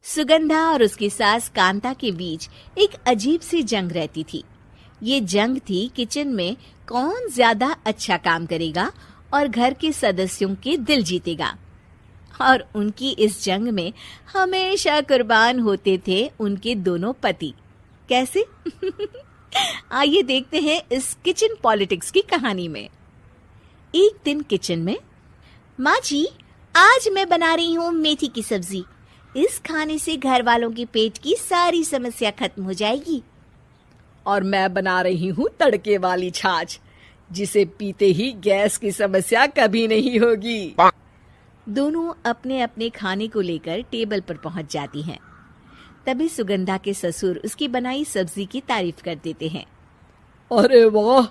सुगंधा और उसकी सास कांता के बीच एक अजीब सी जंग रहती थी। ये जंग थी किचन में कौन ज्यादा अच्छा काम करेगा और घर के सदस्यों के दिल जीतेगा। और उनकी इस जंग में हमेशा कुर्बान होते थे उनके दोनों पति। कैसे? आइए देखते हैं इस किचन पॉलिटिक्स की कहानी में। एक दिन किचन में, माँ जी, आज मैं बना रही हूँ मेथी की सब्जी। इस खाने से घर वालों के पेट की सारी समस्या खत्म हो जाएगी। और मैं बना रही हूँ तड़के वाली छाछ, जिसे पीते ही गैस की समस्या कभी नहीं होगी। दोनों अपने अपने खाने को लेकर टेबल पर पहुंच जाती हैं। तभी सुगंधा के ससुर उसकी बनाई सब्जी की तारीफ कर देते हैं। अरे वाह,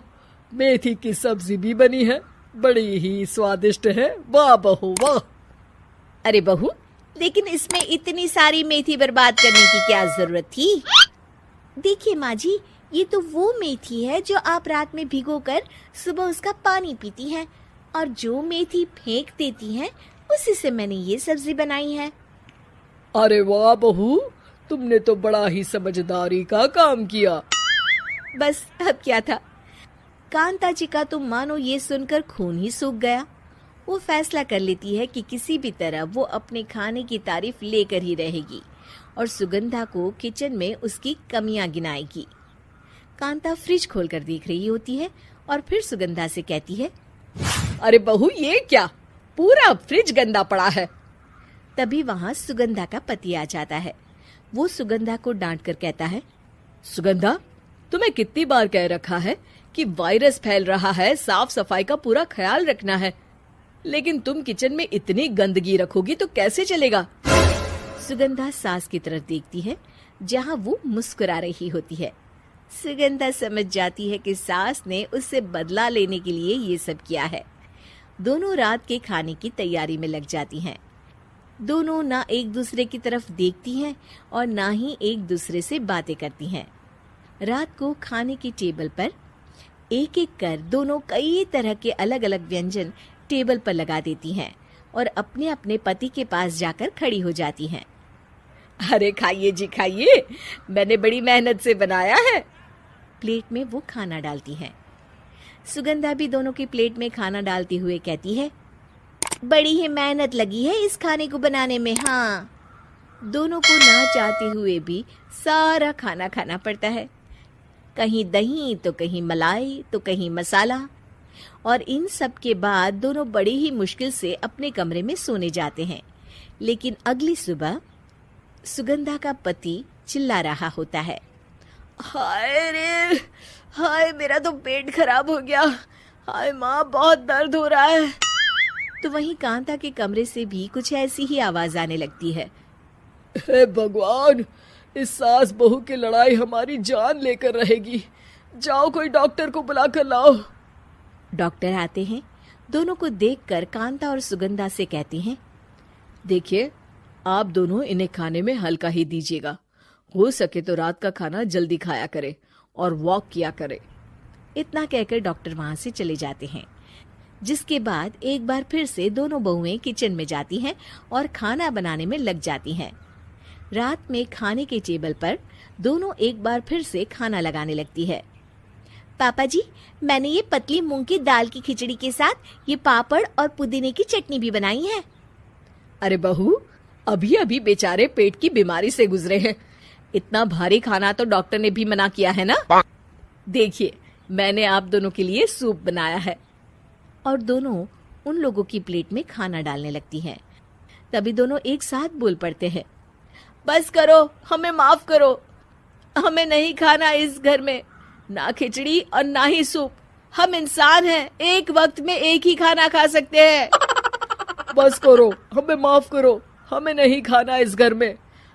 मेथी की सब्जी भी बनी है, बड़ी ही स्वादिष्ट है। वाह बहू वाह। अरे बहू, लेकिन इसमें इतनी सारी मेथी बर्बाद करने की क्या जरूरत थी? देखिए माँ जी, ये तो वो मेथी है जो आप रात में भिगोकर सुबह उसका पानी पीती हैं, और जो मेथी फेंक देती हैं उसी से मैंने ये सब्जी बनाई है। अरे वाह बहू, तुमने तो बड़ा ही समझदारी का काम किया। बस अब क्या था, कांता जी का तो मानो ये सुनकर खून ही सूख गया। वो फैसला कर लेती है कि किसी भी तरह वो अपने खाने की तारीफ लेकर ही रहेगी और सुगंधा को किचन में उसकी कमियां गिनाएगी। कांता फ्रिज खोलकर देख रही होती है और फिर सुगंधा से कहती है, अरे बहू, ये क्या, पूरा फ्रिज गंदा पड़ा है। तभी वहाँ सुगंधा का पति आ जाता है। वो सुगंधा को डांट कर कहता है, सुगंधा, तुम्हें कितनी बार कह रखा है कि वायरस फैल रहा है, साफ सफाई का पूरा ख्याल रखना है, लेकिन तुम किचन में इतनी गंदगी रखोगी तो कैसे चलेगा। सुगंधा सास की तरफ देखती है जहाँ वो मुस्कुरा रही होती है। सुगंधा समझ जाती है कि सास ने उससे बदला लेने के लिए ये सब किया है। दोनों रात के खाने की तैयारी में लग जाती हैं। दोनों ना एक दूसरे की तरफ देखती हैं और ना ही एक दूसरे से बातें करती हैं। रात को खाने की टेबल पर एक एक कर दोनों कई तरह के अलग अलग व्यंजन टेबल पर लगा देती हैं और अपने अपने पति के पास जाकर खड़ी हो जाती हैं। अरे खाइए जी खाइए, मैंने बड़ी मेहनत से बनाया है। प्लेट में वो खाना डालती हैं। सुगंधा भी दोनों की प्लेट में खाना डालते हुए कहती है, बड़ी ही मेहनत लगी है इस खाने को बनाने में। हाँ, दोनों को ना चाहते हुए भी सारा खाना खाना पड़ता है। कहीं दही तो कहीं मलाई तो कहीं मसाला। और इन सब के बाद दोनों बड़ी ही मुश्किल से अपने कमरे में सोने जाते हैं। लेकिन अगली सुबह सुगंधा का पति चिल्ला रहा होता है, हाय रे, हाय मेरा तो पेट खराब हो गया, हाय माँ बहुत दर्द हो रहा है। तो वहीं कांता के कमरे से भी कुछ ऐसी ही आवाज आने लगती है। हे भगवान, इस सास बहू की लड़ाई हमारी जान लेकर रहेगी। जाओ कोई डॉक्टर को बुला कर लाओ। डॉक्टर आते हैं। दोनों को देखकर कांता और सुगंधा से कहती हैं, देखिए, आप दोनों इन्हें खाने में हल्का ही दीजिएगा। हो सके तो रात का खाना जल्दी खाया करे और वॉक किया करे। इतना कहकर डॉक्टर वहां से चले जाते हैं। जिसके बाद एक बार फिर से दोनों बहुएं किचन में जाती हैं और खाना बनाने में लग जाती हैं। रात में खाने के टेबल पर दोनों एक बार फिर से खाना लगाने लगती है। पापा जी, मैंने ये पतली मूंग की दाल की खिचड़ी के साथ ये पापड़ और पुदीने की चटनी भी बनाई है। अरे बहू, अभी अभी बेचारे पेट की बीमारी से गुजरे हैं, इतना भारी खाना तो डॉक्टर ने भी मना किया है ना। देखिए, मैंने आप दोनों के लिए सूप बनाया है। और दोनों उन लोगों की प्लेट में खाना डालने लगती हैं। तभी दोनों एक साथ बोल पड़ते हैं, बस करो, हमें माफ करो, हमें नहीं खाना इस घर में, ना खिचड़ी और ना ही सूप। हम इंसान हैं, एक वक्त में एक ही खाना खा सकते हैं। बस करो, हमें माफ करो, हमें नहीं खाना इस घर में,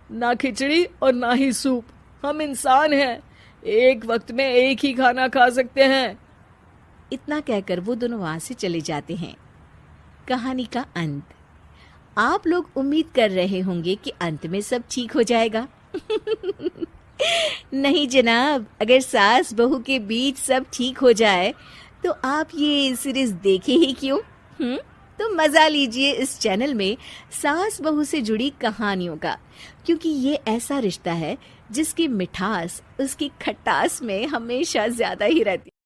ना खिचड़ी और ना ही सूप। हम इंसान हैं, एक वक्त में एक ही खाना खा सकते हैं। इतना कहकर वो दोनों वहां से चले जाते हैं। कहानी का अंत। आप लोग उम्मीद कर रहे होंगे कि अंत में सब ठीक हो जाएगा। नहीं जनाब, अगर सास बहू के बीच सब ठीक हो जाए तो आप ये सीरीज देखे ही क्यों? तो मजा लीजिए इस चैनल में सास बहू से जुड़ी कहानियों का, क्योंकि ये ऐसा रिश्ता है जिसकी मिठास उसकी खटास में हमेशा ज्यादा ही रहती है।